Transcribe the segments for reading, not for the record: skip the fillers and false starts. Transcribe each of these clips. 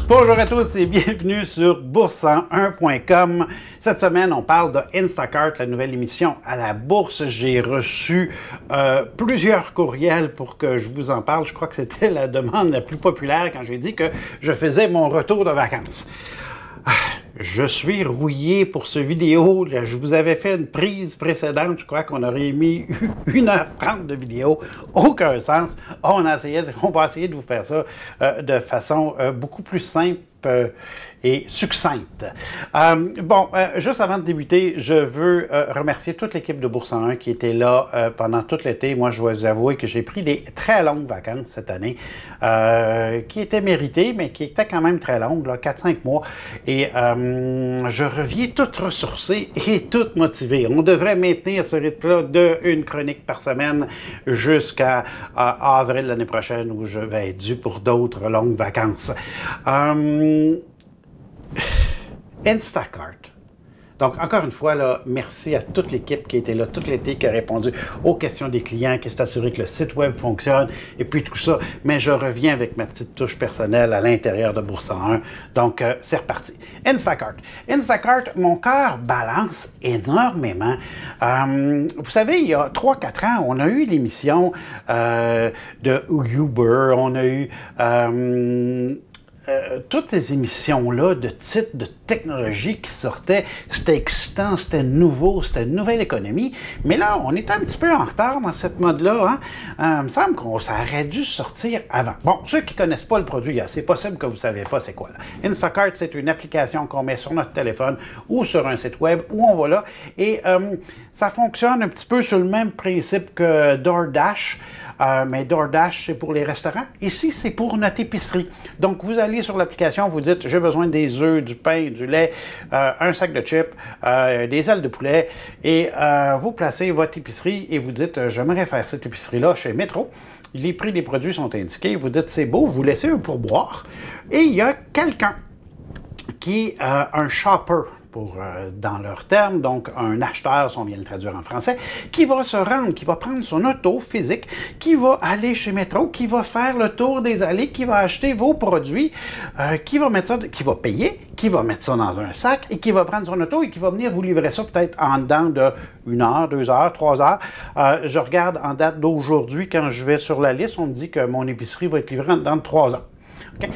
Bonjour à tous et bienvenue sur bourse101.com. Cette semaine, on parle de Instacart, la nouvelle émission à la bourse. J'ai reçu plusieurs courriels pour que je vous en parle. Je crois que c'était la demande la plus populaire quand j'ai dit que je faisais mon retour de vacances. Je suis rouillé pour ce vidéo. Je vous avais fait une prise précédente. Je crois qu'on aurait mis 1h30 de vidéo. Aucun sens. On va essayer de vous faire ça de façon beaucoup plus simple et succincte. Juste avant de débuter, je veux remercier toute l'équipe de Bourse 101 qui était là pendant tout l'été. Moi, je dois vous avouer que j'ai pris des très longues vacances cette année, qui étaient méritées, mais qui étaient quand même très longues, 4-5 mois. Et je reviens toute ressourcée et toute motivée. On devrait maintenir ce rythme-là d'une chronique par semaine jusqu'à avril l'année prochaine, où je vais être dû pour d'autres longues vacances. Instacart. Donc, encore une fois, là, merci à toute l'équipe qui était là tout l'été, qui a répondu aux questions des clients, qui s'est assuré que le site web fonctionne, et puis tout ça. Mais je reviens avec ma petite touche personnelle à l'intérieur de Bourse 101. Donc, c'est reparti. Instacart. Instacart, mon cœur balance énormément. Vous savez, il y a 3-4 ans, on a eu l'émission de Uber, on a eu toutes les émissions-là de titres de technologie qui sortaient, c'était excitant, c'était nouveau, c'était une nouvelle économie. Mais là, on est un petit peu en retard dans cette mode-là. Il me semble que ça aurait dû sortir avant. Bon, ceux qui ne connaissent pas le produit, c'est possible que vous ne savez pas c'est quoi. Là. Instacart, c'est une application qu'on met sur notre téléphone ou sur un site web où on va là. Et ça fonctionne un petit peu sur le même principe que DoorDash. Mais DoorDash, c'est pour les restaurants. Ici, c'est pour notre épicerie. Donc, vous allez sur l'application, vous dites, j'ai besoin des œufs, du pain, du lait, un sac de chips, des ailes de poulet, et vous placez votre épicerie et vous dites, j'aimerais faire cette épicerie-là chez Métro. Les prix des produits sont indiqués. Vous dites, c'est beau, vous laissez un pourboire. Et il y a quelqu'un qui est un shopper, dans leurs termes, donc un acheteur, si on vient le traduire en français, qui va se rendre, qui va prendre son auto physique, qui va aller chez Métro, qui va faire le tour des allées, qui va acheter vos produits, qui va mettre ça, qui va payer, qui va mettre ça dans un sac et qui va prendre son auto et qui va venir vous livrer ça peut-être en dedans de 1 heure, 2 heures, 3 heures. Je regarde en date d'aujourd'hui, quand je vais sur la liste, on me dit que mon épicerie va être livrée en dedans de 3 heures. Okay.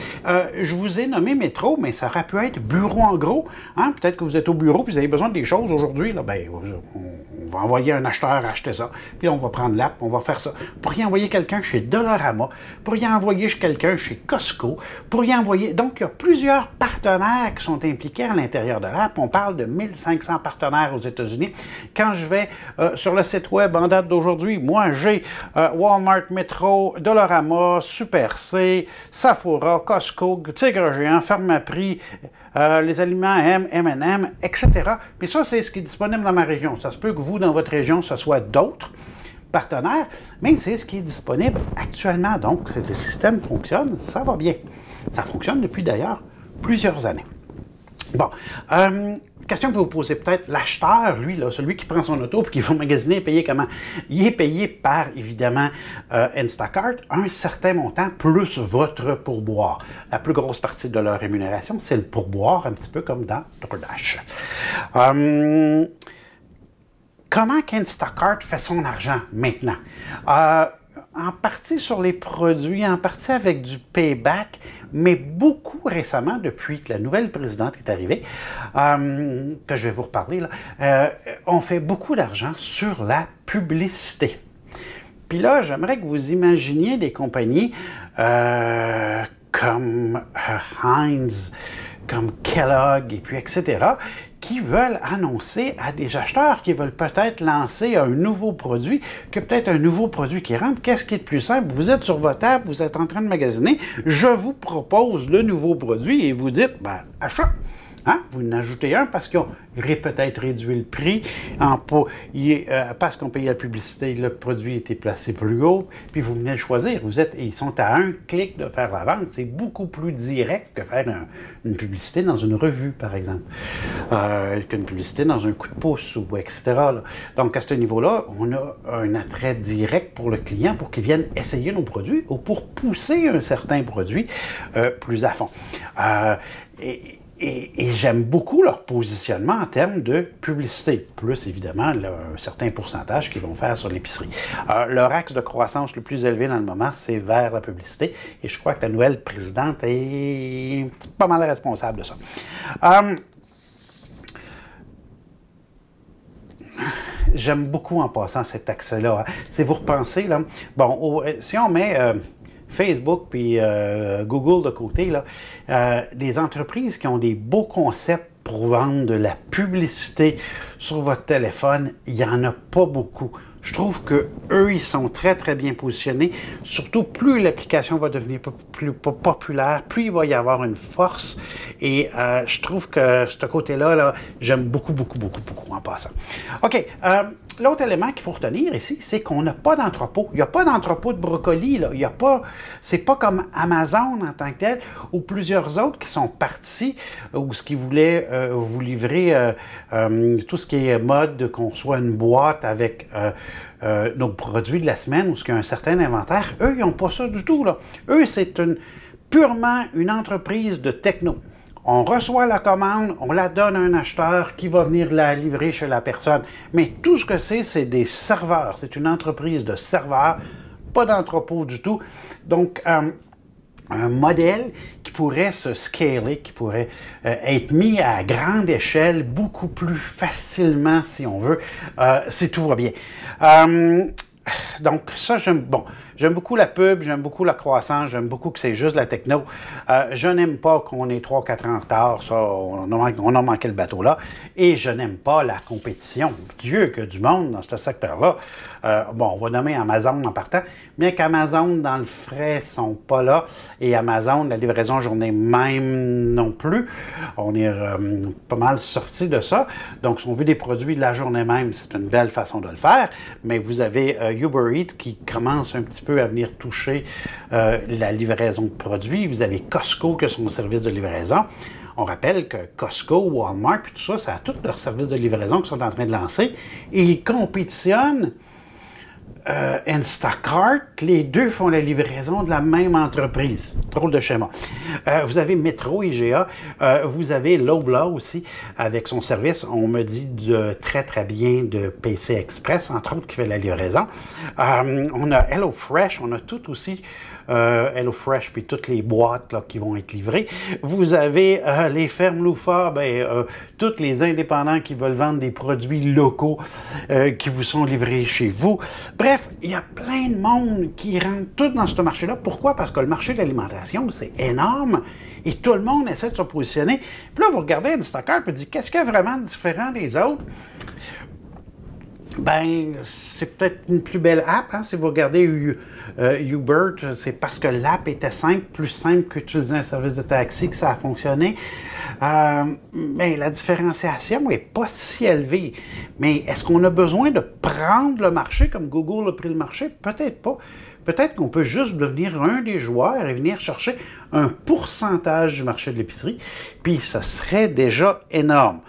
Je vous ai nommé Métro, mais ça aurait pu être bureau en gros. Peut-être que vous êtes au bureau et vous avez besoin des choses aujourd'hui. Ben, on va envoyer un acheteur acheter ça. Puis on va prendre l'app, on va faire ça. Pour y envoyer quelqu'un chez Dollarama, pour y envoyer quelqu'un chez Costco, pour y envoyer... Donc, il y a plusieurs partenaires qui sont impliqués à l'intérieur de l'app. On parle de 1500 partenaires aux États-Unis. Quand je vais sur le site web en date d'aujourd'hui, moi, j'ai Walmart, Métro, Dollarama, Super C, Sephora, Costco, Tigre Géant, Pharmaprix, les aliments M&M, etc. Puis ça, c'est ce qui est disponible dans ma région. Ça se peut que vous, dans votre région, ce soit d'autres partenaires, mais c'est ce qui est disponible actuellement. Donc, le système fonctionne, ça va bien. Ça fonctionne depuis d'ailleurs plusieurs années. Bon, question que vous vous posez peut-être, l'acheteur, lui, là, celui qui prend son auto et qui va magasiner, payer comment? Il est payé par, évidemment, Instacart, un certain montant plus votre pourboire. La plus grosse partie de leur rémunération, c'est le pourboire, un petit peu comme dans DoorDash. Comment qu'Instacart fait son argent maintenant? En partie sur les produits, en partie avec du payback, mais beaucoup récemment, depuis que la nouvelle présidente est arrivée, que je vais vous reparler, là, on fait beaucoup d'argent sur la publicité. Puis là, j'aimerais que vous imaginiez des compagnies comme Heinz, comme Kellogg, et puis etc., qui veulent annoncer à des acheteurs qui veulent peut-être lancer un nouveau produit, que peut-être un nouveau produit qui rentre. Qu'est-ce qui est le plus simple? Vous êtes sur votre table, vous êtes en train de magasiner, je vous propose le nouveau produit et vous dites, ben, achat. Hein? Vous en ajoutez un parce qu'ils ont peut-être réduit le prix, parce qu'on payait la publicité, le produit était placé plus haut, puis vous venez le choisir. Ils sont à un clic de faire la vente. C'est beaucoup plus direct que faire une publicité dans une revue, par exemple, qu'une publicité dans un coup de pouce, ou etc. Là. Donc, à ce niveau-là, on a un attrait direct pour le client pour qu'il vienne essayer nos produits ou pour pousser un certain produit plus à fond. Et j'aime beaucoup leur positionnement en termes de publicité, plus évidemment un certain pourcentage qu'ils vont faire sur l'épicerie. Leur axe de croissance le plus élevé dans le moment, c'est vers la publicité, et je crois que la nouvelle présidente est pas mal responsable de ça. J'aime beaucoup en passant cet accès-là. Hein. Si vous repensez, là, bon, si on met Facebook puis Google de côté, là, des entreprises qui ont des beaux concepts pour vendre de la publicité sur votre téléphone, il n'y en a pas beaucoup. Je trouve qu'eux, ils sont très, très bien positionnés. Surtout, plus l'application va devenir plus populaire, plus il va y avoir une force. Et je trouve que ce côté-là, là, j'aime beaucoup, beaucoup, beaucoup, beaucoup en passant. OK. L'autre élément qu'il faut retenir ici, c'est qu'on n'a pas d'entrepôt. Il n'y a pas d'entrepôt de brocoli. Là. C'est pas comme Amazon en tant que tel, ou plusieurs autres qui sont partis, ou ce qui voulaient vous livrer tout ce qui est mode, qu'on soit une boîte avec nos produits de la semaine, ou ce qu'il y a un certain inventaire. Eux, ils n'ont pas ça du tout. Là. Eux, c'est purement une entreprise de techno. On reçoit la commande, on la donne à un acheteur qui va venir la livrer chez la personne. Mais tout ce que c'est des serveurs. C'est une entreprise de serveurs, pas d'entrepôt du tout. Donc, un modèle qui pourrait se scaler, qui pourrait être mis à grande échelle beaucoup plus facilement, si on veut, si tout va bien. Donc, ça, j'aime beaucoup la pub, j'aime beaucoup la croissance, j'aime beaucoup que c'est juste la techno. Je n'aime pas qu'on est 3-4 ans en retard, ça, on a manqué le bateau là. Et je n'aime pas la compétition. Dieu que du monde dans ce secteur-là. Bon, on va nommer Amazon en partant, bien qu'Amazon, dans le frais, ne sont pas là. Et Amazon, la livraison journée même non plus. On est pas mal sorti de ça. Donc, si on veut des produits de la journée même, c'est une belle façon de le faire. Mais vous avez Uber Eats qui commence un petit peu à venir toucher la livraison de produits. Vous avez Costco qui a son service de livraison. On rappelle que Costco, Walmart, puis tout ça, ça a tous leurs services de livraison qu'ils sont en train de lancer. Et ils compétitionnent Instacart, les deux font la livraison de la même entreprise. Drôle de schéma. Vous avez Metro, IGA, vous avez Loblaw aussi, avec son service, on me dit très très bien de PC Express, entre autres, qui fait la livraison. On a HelloFresh, on a tout aussi HelloFresh, puis toutes les boîtes là, qui vont être livrées. Vous avez les fermes Loufa, tous les indépendants qui veulent vendre des produits locaux qui vous sont livrés chez vous. Bref, il y a plein de monde qui rentre tout dans ce marché-là. Pourquoi? Parce que le marché de l'alimentation, c'est énorme et tout le monde essaie de se positionner. Puis là, vous regardez Instacart et vous dites, qu'est-ce qu'il y a vraiment de différent des autres? Ben, c'est peut-être une plus belle app. Hein? Si vous regardez Uber, c'est parce que l'app était simple, plus simple qu'utiliser un service de taxi que ça a fonctionné. Mais la différenciation n'est pas si élevée. Mais est-ce qu'on a besoin de prendre le marché comme Google a pris le marché? Peut-être pas. Peut-être qu'on peut juste devenir un des joueurs et venir chercher un pourcentage du marché de l'épicerie, puis ça serait déjà énorme.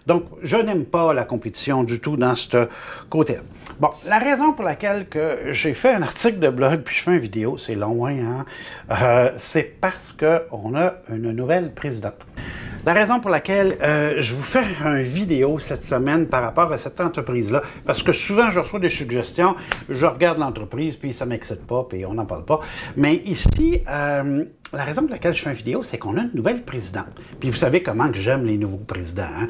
Donc, je n'aime pas la compétition du tout dans ce côté-là. Bon, la raison pour laquelle j'ai fait un article de blog puis je fais une vidéo, c'est long, hein, c'est parce qu'on a une nouvelle présidente. La raison pour laquelle je vous fais une vidéo cette semaine par rapport à cette entreprise-là, parce que souvent je reçois des suggestions, je regarde l'entreprise, puis ça ne m'excite pas, puis on n'en parle pas. Mais ici, la raison pour laquelle je fais une vidéo, c'est qu'on a une nouvelle présidente. Puis vous savez comment que j'aime les nouveaux présidents. Hein?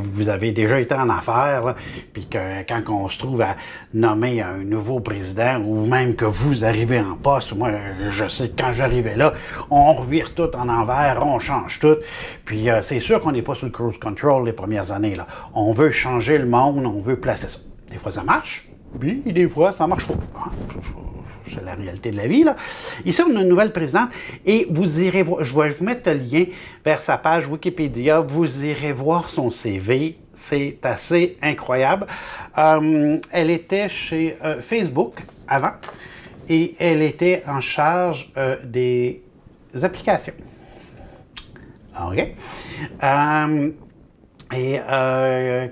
Vous avez déjà été en affaires, là, puis que quand on se trouve à nommer un nouveau président, ou même que vous arrivez en poste, moi je sais que quand j'arrivais là, on revire tout en envers, on change tout. Puis c'est sûr qu'on n'est pas sur le cruise control les premières années. Là. On veut changer le monde, on veut placer ça. Des fois ça marche, puis des fois ça marche pas. c'est la réalité de la vie, là. Ici, on a une nouvelle présidente et vous irez voir, je vais vous mettre le lien vers sa page Wikipédia, vous irez voir son CV, c'est assez incroyable. Elle était chez Facebook avant et elle était en charge des applications. OK?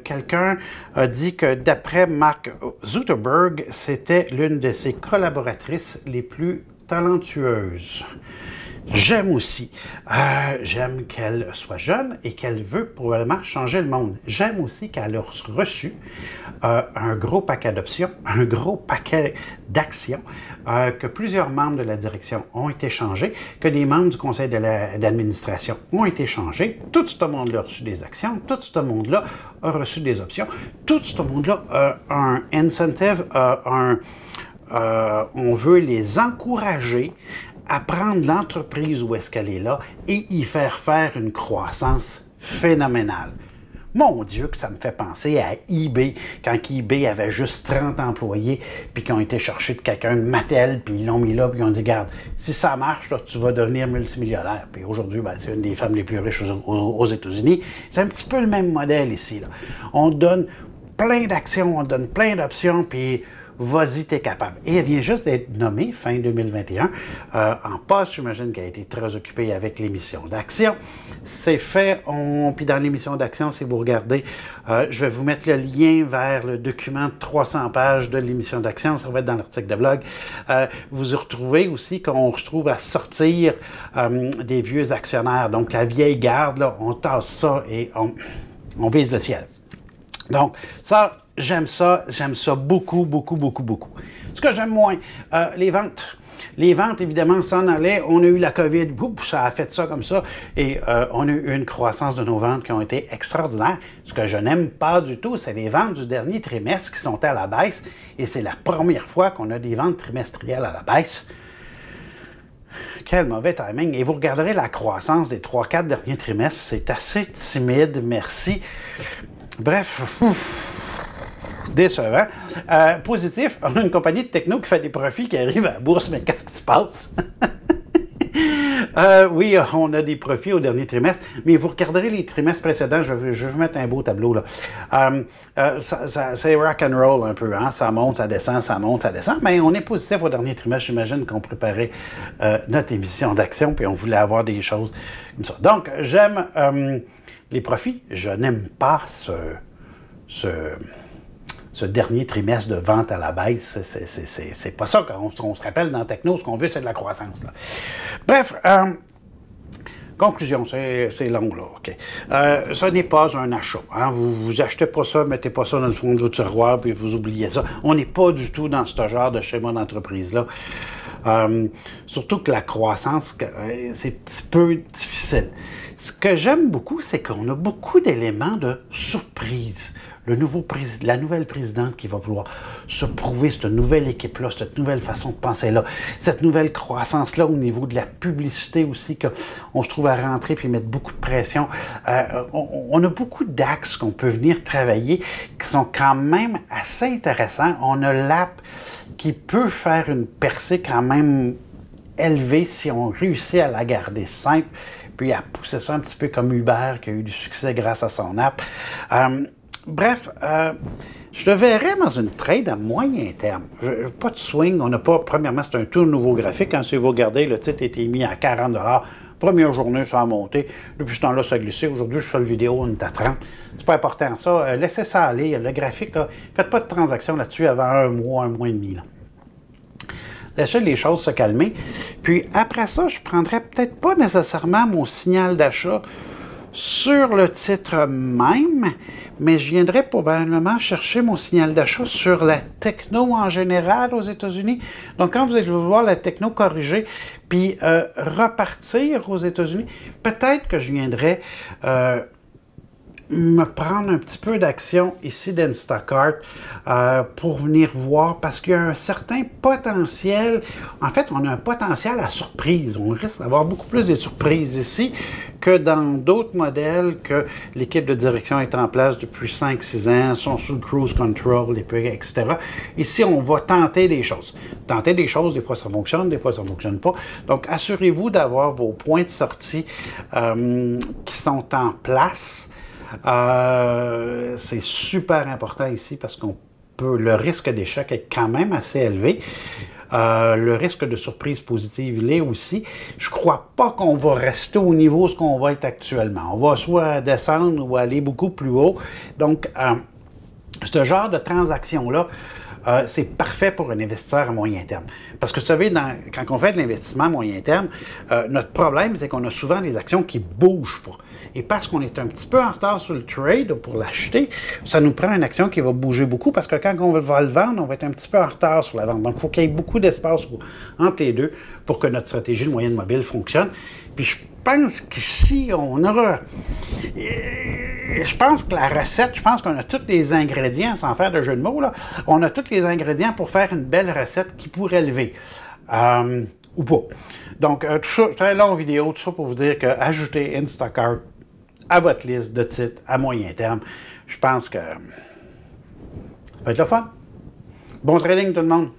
Quelqu'un a dit que d'après Mark Zuckerberg, c'était l'une de ses collaboratrices les plus talentueuses. J'aime aussi. J'aime qu'elle soit jeune et qu'elle veut probablement changer le monde. J'aime aussi qu'elle a reçu un gros paquet d'options, un gros paquet d'actions, que plusieurs membres de la direction ont été changés, que des membres du conseil d'administration ont été changés. Tout ce monde-là a reçu des actions, tout ce monde-là a reçu des options, tout ce monde-là a un incentive, on veut les encourager à prendre l'entreprise où est-ce qu'elle est là et y faire une croissance phénoménale. Mon Dieu, que ça me fait penser à eBay, quand eBay avait juste 30 employés, puis qu'ils ont été chercher de quelqu'un de Mattel, puis ils l'ont mis là, puis ils ont dit, regarde, si ça marche, là, tu vas devenir multimillionnaire. Puis aujourd'hui, ben, c'est une des femmes les plus riches aux États-Unis. C'est un petit peu le même modèle ici, là. On donne plein d'actions, on donne plein d'options, puis vas-y, t'es capable. Et elle vient juste d'être nommée fin 2021. En poste, j'imagine qu'elle a été très occupée avec l'émission d'Action. C'est fait. Puis dans l'émission d'Action, si vous regardez, je vais vous mettre le lien vers le document de 300 pages de l'émission d'Action. Ça va être dans l'article de blog. Vous retrouvez aussi qu'on se trouve à sortir des vieux actionnaires. Donc, la vieille garde, là, on tasse ça et on vise le ciel. Donc, ça, j'aime ça beaucoup, beaucoup, beaucoup, beaucoup. Ce que j'aime moins, les ventes. Les ventes, évidemment, s'en allaient. On a eu la COVID, ça a fait ça comme ça. Et on a eu une croissance de nos ventes qui ont été extraordinaires. Ce que je n'aime pas du tout, c'est les ventes du dernier trimestre qui sont à la baisse. Et c'est la première fois qu'on a des ventes trimestrielles à la baisse. Quel mauvais timing. Et vous regarderez la croissance des 3-4 derniers trimestres. C'est assez timide, merci. Bref, décevant. Positif, on a une compagnie de techno qui fait des profits qui arrivent à la bourse, mais qu'est-ce qui se passe? Oui, on a des profits au dernier trimestre, mais vous regarderez les trimestres précédents, je vais vous mettre un beau tableau là. C'est rock and roll un peu, hein? Ça monte, ça descend, ça monte, ça descend, mais on est positif au dernier trimestre. J'imagine qu'on préparait notre émission d'action, puis on voulait avoir des choses comme ça. Donc, j'aime les profits. Je n'aime pas ce dernier trimestre de vente à la baisse. C'est pas ça qu'on se rappelle dans Techno. Ce qu'on veut, c'est de la croissance, là. Bref, conclusion, c'est long, là. OK. Ce n'est pas un achat. Hein? Vous achetez pas ça, mettez pas ça dans le fond de votre tiroir, puis vous oubliez ça. On n'est pas du tout dans ce genre de schéma d'entreprise-là. Surtout que la croissance, c'est un petit peu difficile. Ce que j'aime beaucoup, c'est qu'on a beaucoup d'éléments de surprise. La nouvelle présidente qui va vouloir se prouver, cette nouvelle équipe-là, cette nouvelle façon de penser-là, cette nouvelle croissance-là au niveau de la publicité aussi, qu'on se trouve à rentrer puis mettre beaucoup de pression. On a beaucoup d'axes qu'on peut venir travailler qui sont quand même assez intéressants. On a l'app qui peut faire une percée quand même élevée si on réussit à la garder simple, puis à pousser ça un petit peu comme Uber qui a eu du succès grâce à son app. Bref, je le verrais dans une trade à moyen terme. Pas de swing, on n'a pas... Premièrement, c'est un tout nouveau graphique. Quand si vous regardez, le titre a été mis à 40 $. Première journée, ça a monté. Depuis ce temps-là, ça a glissé. Aujourd'hui, je fais la vidéo, on est à 30. C'est pas important, ça. Laissez ça aller. Le graphique, là, faites pas de transaction là-dessus avant un mois et demi, là. Laissez les choses se calmer. Puis après ça, je ne prendrais peut-être pas nécessairement mon signal d'achat sur le titre même, mais je viendrais probablement chercher mon signal d'achat sur la techno en général aux États-Unis. Donc, quand vous allez voir la techno corriger, puis repartir aux États-Unis, peut-être que je viendrais me prendre un petit peu d'action ici d'Instacart pour venir voir parce qu'il y a un certain potentiel. En fait, on a un potentiel à surprise. On risque d'avoir beaucoup plus de surprises ici que dans d'autres modèles que l'équipe de direction est en place depuis 5-6 ans, sont sous le cruise control, etc. Ici, on va tenter des choses. Tenter des choses, des fois ça fonctionne, des fois ça ne fonctionne pas. Donc, assurez-vous d'avoir vos points de sortie qui sont en place. C'est super important ici parce qu'on peut, le risque d'échec est quand même assez élevé. Le risque de surprise positive, il est aussi. Je ne crois pas qu'on va rester au niveau ce qu'on va être actuellement. On va soit descendre ou aller beaucoup plus haut. Donc, ce genre de transaction-là, c'est parfait pour un investisseur à moyen terme. Parce que vous savez, quand on fait de l'investissement à moyen terme, notre problème, c'est qu'on a souvent des actions qui ne bougent pas. Et parce qu'on est un petit peu en retard sur le trade pour l'acheter, ça nous prend une action qui va bouger beaucoup parce que quand on va le vendre, on va être un petit peu en retard sur la vente. Donc, il faut qu'il y ait beaucoup d'espace entre les deux pour que notre stratégie de moyenne mobile fonctionne. Puis, je pense qu'ici, on aura... Je pense que la recette, je pense qu'on a tous les ingrédients, sans faire de jeu de mots, là, on a tous les ingrédients pour faire une belle recette qui pourrait lever. Ou pas. Donc, tout ça, c'est une longue vidéo, tout ça pour vous dire que ajouter Instacart à votre liste de titres à moyen terme, je pense que ça va être le fun. Bon trading tout le monde!